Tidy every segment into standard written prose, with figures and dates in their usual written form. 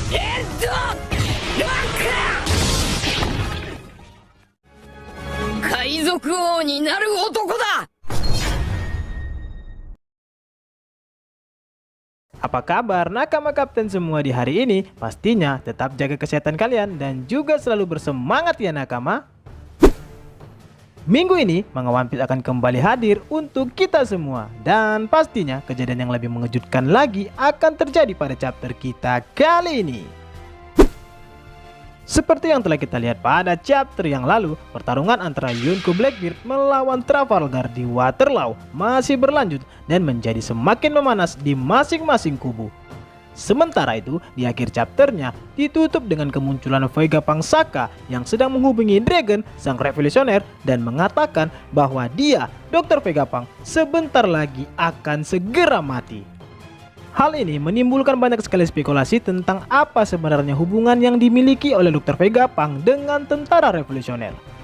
海賊王になる男だ。 Apa kabar nakama kapten semua di hari ini? Pastinya tetap jaga kesehatan kalian dan juga selalu bersemangat ya nakama. Minggu ini manga One Piece akan kembali hadir untuk kita semua. Dan pastinya kejadian yang lebih mengejutkan lagi akan terjadi pada chapter kita kali ini. Seperti yang telah kita lihat pada chapter yang lalu, pertarungan antara Yonko Blackbeard melawan Trafalgar di Waterloo masih berlanjut dan menjadi semakin memanas di masing-masing kubu. Sementara itu, di akhir chapternya ditutup dengan kemunculan Vegapunk Saka yang sedang menghubungi Dragon, sang revolusioner, dan mengatakan bahwa dia, Dr. Vegapunk, sebentar lagi akan segera mati. Hal ini menimbulkan banyak sekali spekulasi tentang apa sebenarnya hubungan yang dimiliki oleh Dr. Vegapunk dengan tentara revolusioner.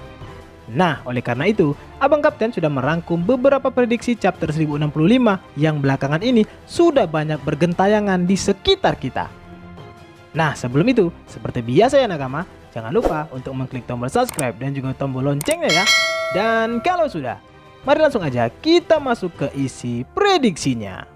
Nah, oleh karena itu, Abang Kapten sudah merangkum beberapa prediksi chapter 1065 yang belakangan ini sudah banyak bergentayangan di sekitar kita. Nah, sebelum itu, seperti biasa ya nakama, jangan lupa untuk mengklik tombol subscribe dan juga tombol loncengnya ya. Dan kalau sudah, mari langsung aja kita masuk ke isi prediksinya.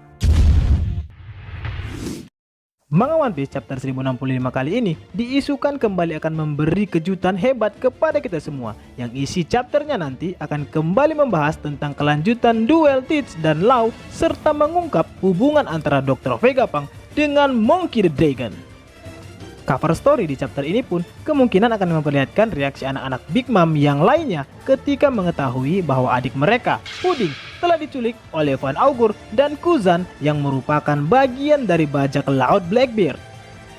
Manga One Piece chapter 1065 kali ini diisukan kembali akan memberi kejutan hebat kepada kita semua, yang isi chapternya nanti akan kembali membahas tentang kelanjutan duel Teach dan Law serta mengungkap hubungan antara Dr. Vegapunk dengan Monkey the Dragon. Cover story di chapter ini pun kemungkinan akan memperlihatkan reaksi anak-anak Big Mom yang lainnya ketika mengetahui bahwa adik mereka, Pudding, telah diculik oleh Van Augur dan Kuzan yang merupakan bagian dari bajak laut Blackbeard.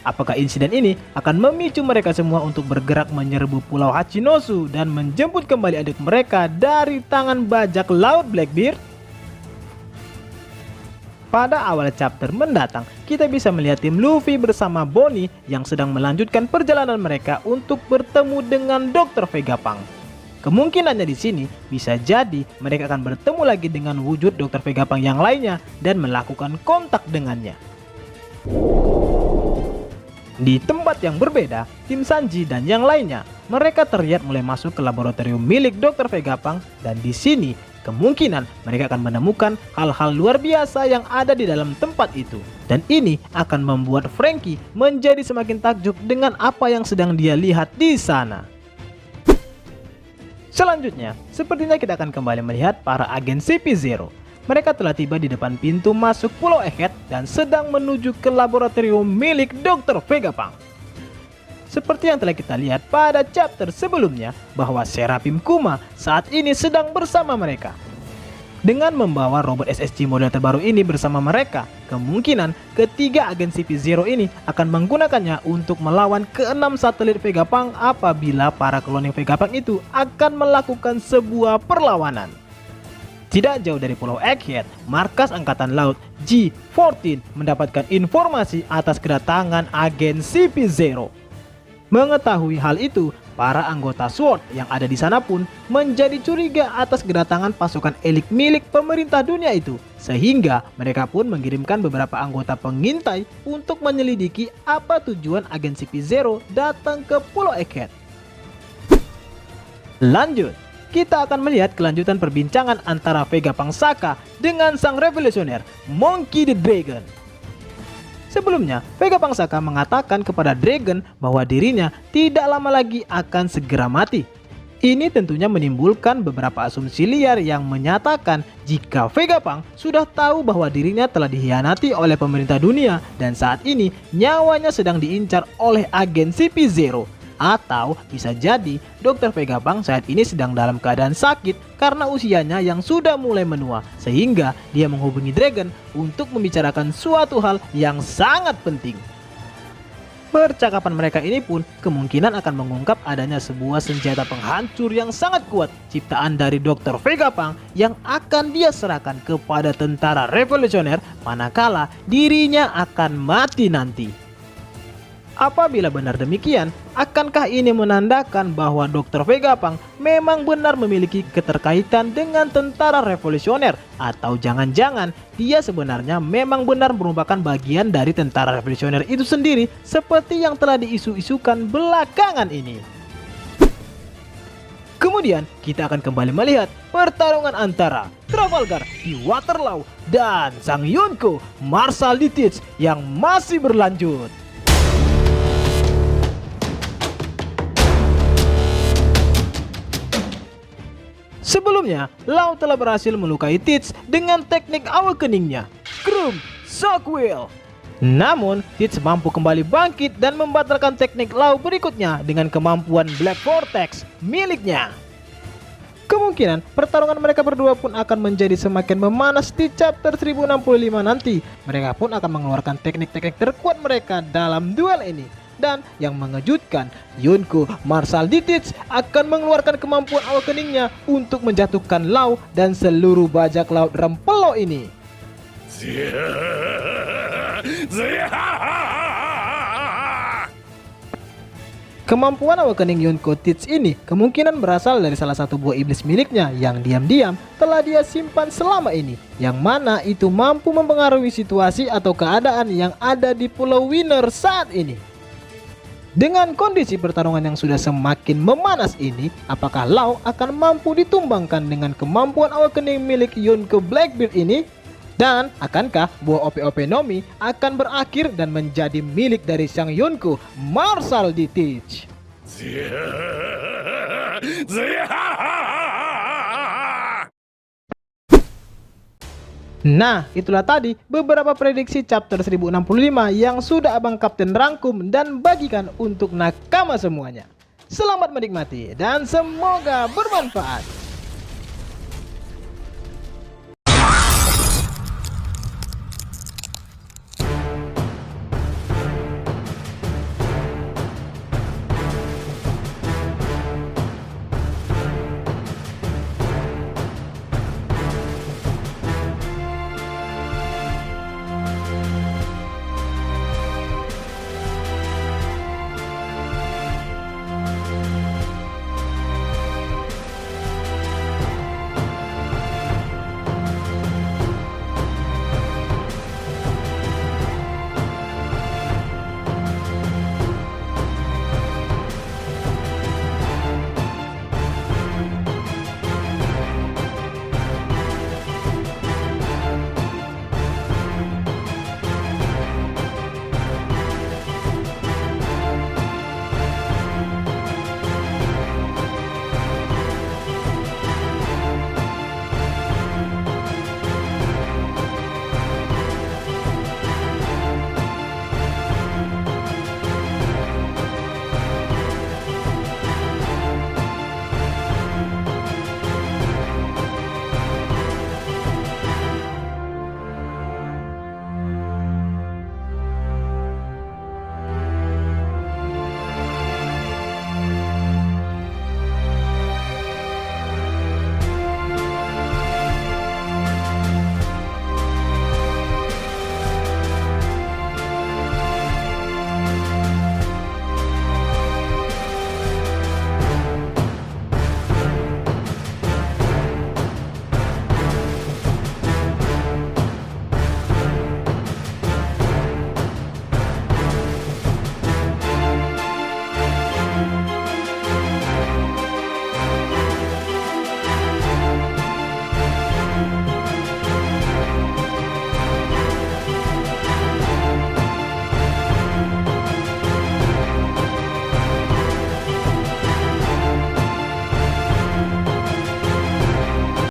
Apakah insiden ini akan memicu mereka semua untuk bergerak menyerbu Pulau Hachinosu dan menjemput kembali adik mereka dari tangan bajak laut Blackbeard? Pada awal chapter mendatang, kita bisa melihat tim Luffy bersama Bonnie yang sedang melanjutkan perjalanan mereka untuk bertemu dengan Dr. Vegapunk. Kemungkinannya di sini bisa jadi mereka akan bertemu lagi dengan wujud Dr. Vegapunk yang lainnya dan melakukan kontak dengannya. Di tempat yang berbeda, tim Sanji dan yang lainnya, mereka terlihat mulai masuk ke laboratorium milik Dr. Vegapunk dan di sini kemungkinan mereka akan menemukan hal-hal luar biasa yang ada di dalam tempat itu. Dan ini akan membuat Franky menjadi semakin takjub dengan apa yang sedang dia lihat di sana. Selanjutnya, sepertinya kita akan kembali melihat para agen CP0. Mereka telah tiba di depan pintu masuk Pulau Egghead dan sedang menuju ke laboratorium milik Dr. Vegapunk. Seperti yang telah kita lihat pada chapter sebelumnya bahwa Seraphim Kuma saat ini sedang bersama mereka. Dengan membawa robot SSG model terbaru ini bersama mereka, kemungkinan ketiga agen CP0 ini akan menggunakannya untuk melawan ke-6 satelit Vegapunk apabila para kloning Vegapunk itu akan melakukan sebuah perlawanan. Tidak jauh dari Pulau Egghead, markas Angkatan Laut G14 mendapatkan informasi atas kedatangan agen CP0. Mengetahui hal itu, para anggota SWORD yang ada di sana pun menjadi curiga atas kedatangan pasukan elit milik pemerintah dunia itu, sehingga mereka pun mengirimkan beberapa anggota pengintai untuk menyelidiki apa tujuan agen CP0 datang ke Pulau Egghead. Lanjut, kita akan melihat kelanjutan perbincangan antara Vegapunk Saka dengan sang revolusioner Monkey the Dragon. Sebelumnya, Vegapunk Saka mengatakan kepada Dragon bahwa dirinya tidak lama lagi akan segera mati. Ini tentunya menimbulkan beberapa asumsi liar yang menyatakan jika Vegapunk sudah tahu bahwa dirinya telah dikhianati oleh pemerintah dunia dan saat ini nyawanya sedang diincar oleh agen CP0. Atau bisa jadi Dr. Vegapunk saat ini sedang dalam keadaan sakit karena usianya yang sudah mulai menua, sehingga dia menghubungi Dragon untuk membicarakan suatu hal yang sangat penting. Percakapan mereka ini pun kemungkinan akan mengungkap adanya sebuah senjata penghancur yang sangat kuat ciptaan dari Dr. Vegapunk yang akan dia serahkan kepada tentara revolusioner manakala dirinya akan mati nanti. Apabila benar demikian, akankah ini menandakan bahwa Dr. Vegapunk memang benar memiliki keterkaitan dengan tentara revolusioner? Atau jangan-jangan dia sebenarnya memang benar merupakan bagian dari tentara revolusioner itu sendiri seperti yang telah diisu-isukan belakangan ini? Kemudian kita akan kembali melihat pertarungan antara Trafalgar di Waterloo dan Sang Yonko Marshal di Teach yang masih berlanjut. Sebelumnya, Law telah berhasil melukai Teach dengan teknik awakeningnya, Chrome Shockwave. Namun, Teach mampu kembali bangkit dan membatalkan teknik Law berikutnya dengan kemampuan Black Vortex miliknya. Kemungkinan pertarungan mereka berdua pun akan menjadi semakin memanas di chapter 1065 nanti. Mereka pun akan mengeluarkan teknik-teknik terkuat mereka dalam duel ini. Dan yang mengejutkan, Yonko Marshal di Teach akan mengeluarkan kemampuan awakeningnya untuk menjatuhkan Law dan seluruh bajak laut Rempelo ini. Kemampuan awakening Yonko Teach ini kemungkinan berasal dari salah satu buah iblis miliknya yang diam-diam telah dia simpan selama ini, yang mana itu mampu mempengaruhi situasi atau keadaan yang ada di Pulau Winner saat ini. Dengan kondisi pertarungan yang sudah semakin memanas ini, apakah Law akan mampu ditumbangkan dengan kemampuan awakening milik Yonko Blackbeard ini? Dan akankah buah OP-OP Nomi akan berakhir dan menjadi milik dari Sang Yonko Marshal di Teach? Nah, itulah tadi beberapa prediksi chapter 1065 yang sudah Abang Kapten rangkum dan bagikan untuk nakama semuanya. Selamat menikmati dan semoga bermanfaat.